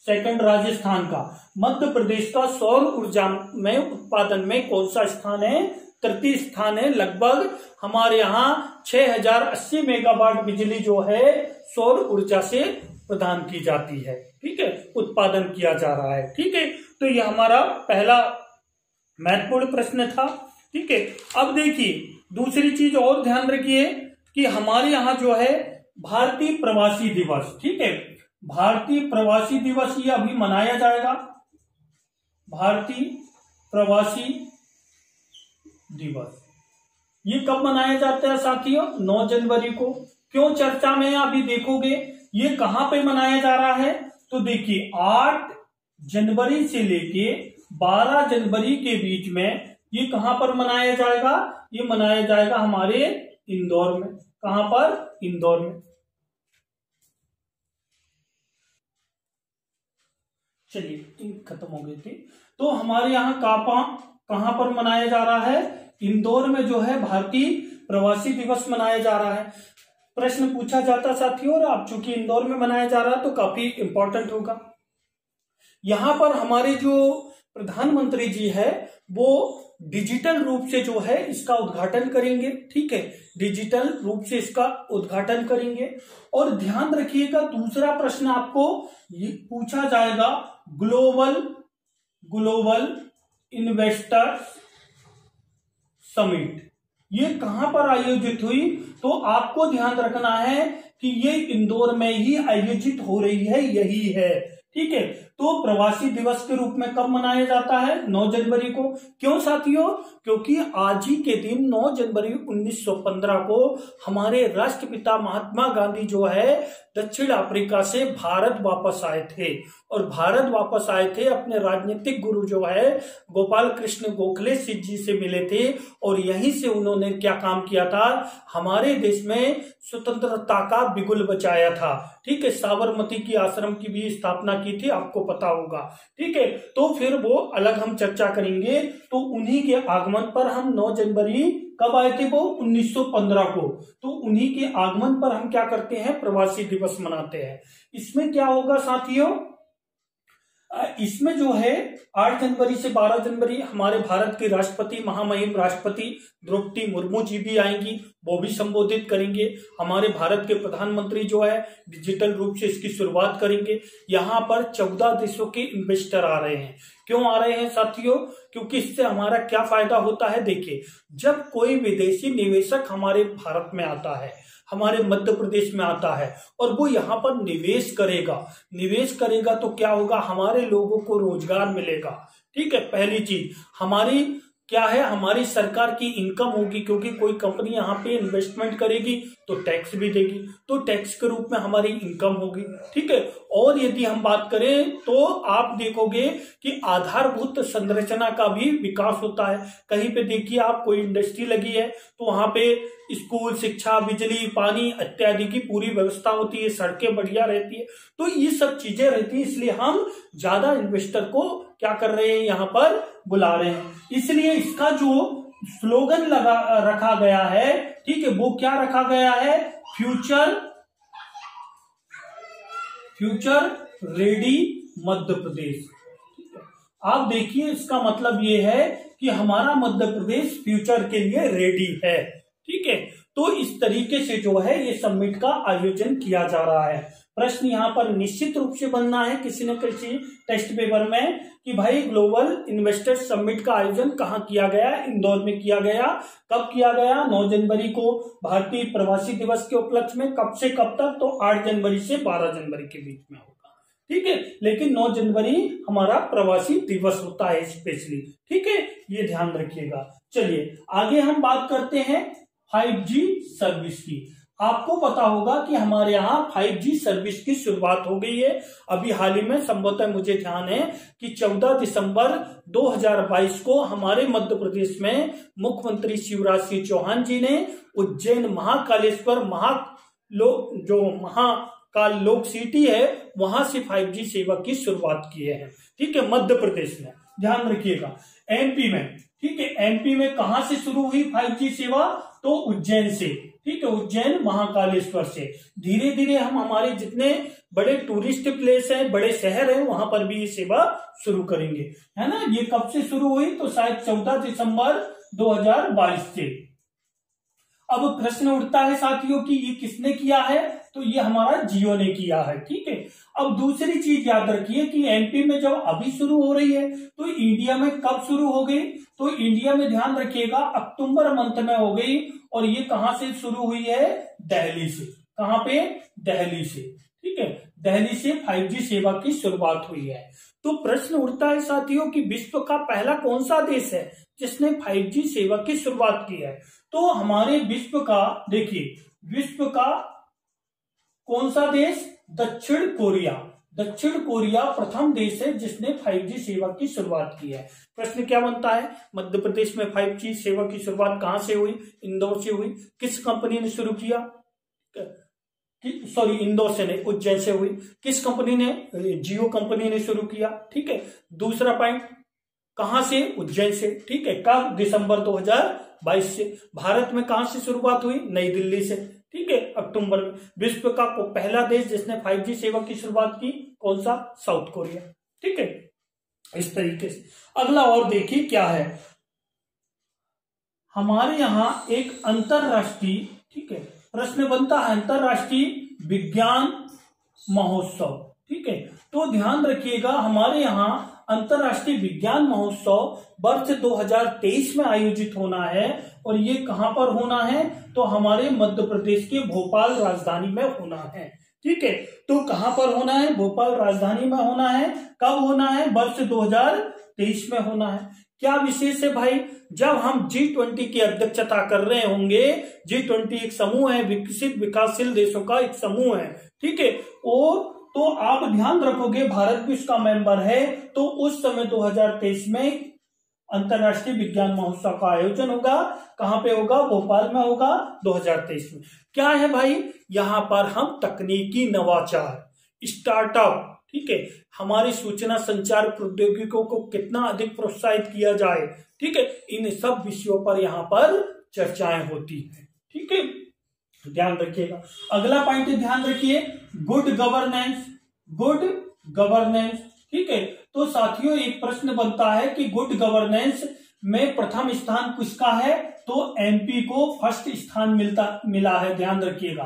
सेकंड राजस्थान का। मध्य प्रदेश का सौर ऊर्जा में उत्पादन में कौन सा स्थान है, तृतीय स्थान है। लगभग हमारे यहाँ 6080 मेगावाट बिजली जो है सौर ऊर्जा से प्रदान की जाती है। ठीक है, उत्पादन किया जा रहा है। ठीक है, तो ये हमारा पहला महत्वपूर्ण प्रश्न था। ठीक है, अब देखिए दूसरी चीज और ध्यान रखिए कि हमारे यहाँ जो है भारतीय प्रवासी दिवस, ठीक है, भारतीय प्रवासी दिवस ये अभी मनाया जाएगा। भारतीय प्रवासी दिवस ये कब मनाया जाता है साथियों, 9 जनवरी को। क्यों चर्चा में, अभी देखोगे ये कहां पे मनाया जा रहा है, तो देखिए 8 जनवरी से लेके 12 जनवरी के बीच में ये कहां पर मनाया जाएगा, ये मनाया जाएगा हमारे इंदौर में। कहां पर, इंदौर में। चलिए खत्म हो गई थी। तो हमारे यहाँ कहां पर मनाया जा रहा है, इंदौर में जो है भारतीय प्रवासी दिवस मनाया जा रहा है। प्रश्न पूछा जाता साथियों, और अब चूंकि इंदौर में मनाया जा रहा है तो काफी इंपॉर्टेंट होगा। यहां पर हमारे जो प्रधानमंत्री जी है वो डिजिटल रूप से जो है इसका उद्घाटन करेंगे। ठीक है, डिजिटल रूप से इसका उद्घाटन करेंगे। और ध्यान रखिएगा दूसरा प्रश्न आपको ये पूछा जाएगा, ग्लोबल इन्वेस्टर्स समिट ये कहां पर आयोजित हुई, तो आपको ध्यान रखना है कि ये इंदौर में ही आयोजित हो रही है, यही है। ठीक है, तो प्रवासी दिवस के रूप में कब मनाया जाता है, 9 जनवरी को। क्यों साथियों, क्योंकि आज ही के दिन 9 जनवरी 1915 को हमारे राष्ट्रपिता महात्मा गांधी जो है दक्षिण अफ्रीका से भारत वापस आए थे। और भारत वापस आए थे, अपने राजनीतिक गुरु जो है गोपाल कृष्ण गोखले जी से मिले थे। और यहीं से उन्होंने क्या काम किया था, हमारे देश में स्वतंत्रता का बिगुल बचाया था। ठीक है, साबरमती की आश्रम की भी स्थापना की थी, आपको पता होगा। ठीक है, तो फिर वो अलग हम चर्चा करेंगे। तो उन्हीं के आगमन पर हम 9 जनवरी कब आए थे, वो 1915 को। तो उन्हीं के आगमन पर हम क्या करते हैं, प्रवासी दिवस मनाते हैं। इसमें क्या होगा साथियों, इसमें जो है 8 जनवरी से 12 जनवरी हमारे भारत के राष्ट्रपति महामहिम राष्ट्रपति द्रौपदी मुर्मू जी भी आएंगी, वो भी संबोधित करेंगे। हमारे भारत के प्रधानमंत्री जो है डिजिटल रूप से इसकी शुरुआत करेंगे। यहाँ पर 14 देशों के इन्वेस्टर आ रहे हैं। क्यों आ रहे हैं साथियों, क्योंकि इससे हमारा क्या फायदा होता है। देखिए, जब कोई विदेशी निवेशक हमारे भारत में आता है, हमारे मध्य प्रदेश में आता है और वो यहाँ पर निवेश करेगा तो क्या होगा, हमारे लोगों को रोजगार मिलेगा। ठीक है, पहली चीज हमारी क्या है, हमारी सरकार की इनकम होगी, क्योंकि कोई कंपनी यहाँ पे इन्वेस्टमेंट करेगी तो टैक्स भी देगी, तो टैक्स के रूप में हमारी इनकम होगी। ठीक है, और यदि हम बात करें तो आप देखोगे कि आधारभूत संरचना का भी विकास होता है। कहीं पे देखिए आप, कोई इंडस्ट्री लगी है तो वहां पे स्कूल, शिक्षा, बिजली, पानी इत्यादि की पूरी व्यवस्था होती है, सड़कें बढ़िया रहती है, तो ये सब चीजें रहती है। इसलिए हम ज्यादा इन्वेस्टर को क्या कर रहे हैं, यहाँ पर बुला रहे हैं। इसलिए इसका जो स्लोगन रखा गया है, ठीक है, वो क्या रखा गया है, फ्यूचर रेडी मध्य प्रदेश। आप देखिए, इसका मतलब ये है कि हमारा मध्य प्रदेश फ्यूचर के लिए रेडी है। ठीक है, तो इस तरीके से जो है ये समिट का आयोजन किया जा रहा है। प्रश्न यहाँ पर निश्चित रूप से बनना है किसी न किसी टेस्ट पेपर में कि भाई ग्लोबल इन्वेस्टर्स समिट का आयोजन कहाँ किया गया, इंदौर में किया गया। कब किया गया, 9 जनवरी को भारतीय प्रवासी दिवस के उपलक्ष्य में। कब से कब तक, तो 8 जनवरी से 12 जनवरी के बीच में होगा। ठीक है, लेकिन 9 जनवरी हमारा प्रवासी दिवस होता है स्पेशली। ठीक है, ये ध्यान रखिएगा। चलिए आगे हम बात करते हैं 5G सर्विस की। आपको पता होगा कि हमारे यहाँ 5G सर्विस की शुरुआत हो गई है। अभी हाल ही में संभवतः मुझे ध्यान है कि 14 दिसंबर 2022 को हमारे मध्य प्रदेश में मुख्यमंत्री शिवराज सिंह चौहान जी ने उज्जैन महाकालेश्वर जो महाकाल लोक सिटी है वहां से 5G सेवा की शुरुआत की है। ठीक है, मध्य प्रदेश में, ध्यान रखिएगा। एमपी में, ठीक है, एमपी में कहां से शुरू हुई 5G सेवा? तो उज्जैन से। ठीक है, उज्जैन महाकालेश्वर से। धीरे धीरे हम हमारे जितने बड़े टूरिस्ट प्लेस हैं, बड़े शहर हैं, वहां पर भी ये सेवा शुरू करेंगे, है ना। ये कब से शुरू हुई? तो शायद 14 दिसंबर 2022 से। अब प्रश्न उठता है साथियों कि ये किसने किया है? तो ये हमारा जियो ने किया है। ठीक है, अब दूसरी चीज याद रखिए कि एमपी में जब अभी शुरू हो रही है तो इंडिया में कब शुरू हो गई? तो इंडिया में ध्यान रखिएगा अक्टूबर मंथ में हो गई। और ये कहां से शुरू हुई है? दिल्ली से। कहां पे? दिल्ली से। ठीक है, दिल्ली से 5G सेवा की शुरुआत हुई है। तो प्रश्न उठता है साथियों कि विश्व का पहला कौन सा देश है जिसने 5G सेवा की शुरुआत की है? तो हमारे विश्व का, देखिए, विश्व का कौन सा देश? दक्षिण कोरिया। दक्षिण कोरिया प्रथम देश है जिसने 5G सेवा की शुरुआत की है। प्रश्न क्या बनता है? मध्य प्रदेश में 5G सेवा की शुरुआत कहां से हुई? इंदौर से हुई। किस कंपनी ने शुरू किया? सॉरी, इंदौर से नहीं, उज्जैन से हुई। किस कंपनी ने? जियो कंपनी ने शुरू किया। ठीक है, दूसरा पॉइंट, कहां से? उज्जैन से। ठीक है, कब? दिसंबर 2022 से। भारत में कहां से शुरुआत हुई? नई दिल्ली से। ठीक है, अक्टूबर में। विश्व का पहला देश जिसने 5G सेवा की शुरुआत की, कौन सा? South Korea. ठीक है, इस तरीके से। अगला और देखिए क्या है, हमारे यहां एक अंतरराष्ट्रीय, ठीक है, प्रश्न बनता है अंतरराष्ट्रीय विज्ञान महोत्सव। ठीक है, तो ध्यान रखिएगा हमारे यहां अंतरराष्ट्रीय विज्ञान महोत्सव वर्ष 2023 में आयोजित होना है। और ये कहां पर होना है? तो हमारे मध्य प्रदेश के भोपाल राजधानी में होना है। ठीक है, तो कहां पर होना है? भोपाल राजधानी में होना है। कब होना है? वर्ष 2023 में होना है। क्या विशेष है भाई? जब हम G20 की अध्यक्षता कर रहे होंगे, G20 एक समूह है, विकसित विकासशील देशों का एक समूह है। ठीक है, और तो आप ध्यान रखोगे भारत भी उसका मेंबर है। तो उस समय 2023 में अंतरराष्ट्रीय विज्ञान महोत्सव का आयोजन होगा। कहां पे होगा? भोपाल में होगा 2023 में। क्या है भाई? यहां पर हम तकनीकी नवाचार, स्टार्टअप, ठीक है, हमारी सूचना संचार प्रौद्योगिकियों को कितना अधिक प्रोत्साहित किया जाए, ठीक है, इन सब विषयों पर यहां पर चर्चाएं होती हैं। ठीक है, ध्यान रखिएगा। अगला पॉइंट ध्यान रखिए, गुड गवर्नेंस। गुड गवर्नेंस, ठीक है, तो साथियों एक प्रश्न बनता है कि गुड गवर्नेंस में प्रथम स्थान किसका है? तो एमपी को फर्स्ट स्थान मिला है। ध्यान रखिएगा,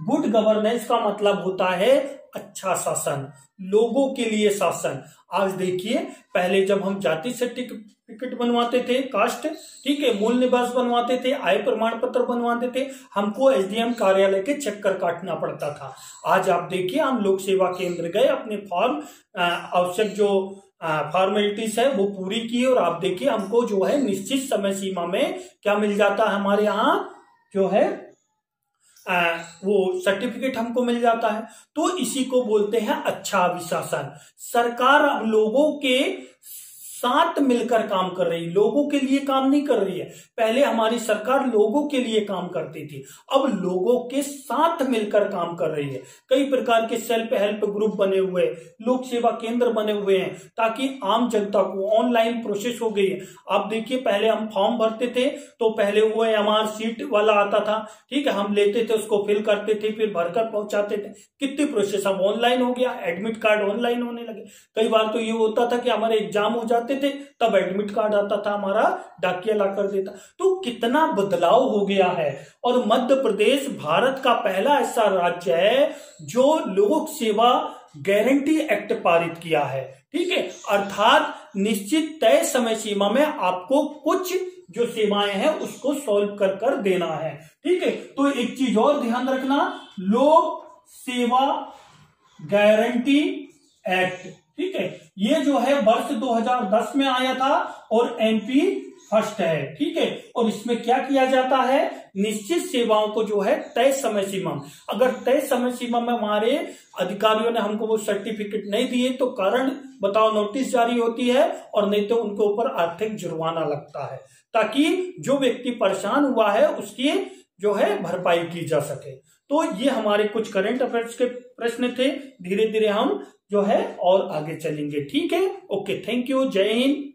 गुड गवर्नेंस का मतलब होता है अच्छा शासन, लोगों के लिए शासन। आज देखिए, पहले जब हम जाति सर्टिफिकेट बनवाते थे, कास्ट, ठीक है, मूल निवास बनवाते थे, आय प्रमाण पत्र बनवाते थे, हमको एसडीएम कार्यालय के चक्कर काटना पड़ता था। आज आप देखिए, हम लोक सेवा केंद्र गए, अपने फॉर्म, आवश्यक जो फॉर्मेलिटीज है वो पूरी की, और आप देखिए हमको जो है निश्चित समय सीमा में क्या मिल जाता है, हमारे यहाँ जो है वो सर्टिफिकेट हमको मिल जाता है। तो इसी को बोलते हैं अच्छा अभिशासन। सरकार अब लोगों के साथ मिलकर काम कर रही है, लोगों के लिए काम नहीं कर रही है। पहले हमारी सरकार लोगों के लिए काम करती थी, अब लोगों के साथ मिलकर काम कर रही है। कई प्रकार के सेल्फ हेल्प ग्रुप बने हुए, लोक सेवा केंद्र बने हुए हैं, ताकि आम जनता को ऑनलाइन प्रोसेस हो गई है। आप देखिए, पहले हम फॉर्म भरते थे तो पहले वो एमआर सीट वाला आता था, ठीक है, हम लेते थे, उसको फिल करते थे, फिर भरकर पहुंचाते थे। कितनी प्रोसेस अब ऑनलाइन हो गया, एडमिट कार्ड ऑनलाइन होने लगे। कई बार तो ये होता था कि हमारे एग्जाम हो जाते थे, तब एडमिट कार्ड आता था, हमारा डाकिया ला कर देता। तो कितना बदलाव हो गया है। और मध्य प्रदेश भारत का पहला ऐसा राज्य है जो लोक सेवा गारंटी एक्ट पारित किया है। ठीक है, अर्थात निश्चित तय समय सीमा में आपको कुछ जो सेवाएं हैं उसको सॉल्व कर देना है। ठीक है, तो एक चीज और ध्यान रखना, लोक सेवा गारंटी एक्ट, ठीक है, ये जो है वर्ष 2010 में आया था और एमपी फर्स्ट है। ठीक है, और इसमें क्या किया जाता है? निश्चित सेवाओं को जो है तय समय सीमा, अगर तय समय सीमा में हमारे अधिकारियों ने हमको वो सर्टिफिकेट नहीं दिए तो कारण बताओ नोटिस जारी होती है और नहीं तो उनके ऊपर आर्थिक जुर्माना लगता है, ताकि जो व्यक्ति परेशान हुआ है उसकी जो है भरपाई की जा सके। तो ये हमारे कुछ करंट अफेयर्स के प्रश्न थे, धीरे धीरे हम जो है और आगे चलेंगे। ठीक है, ओके, थैंक यू, जय हिंद।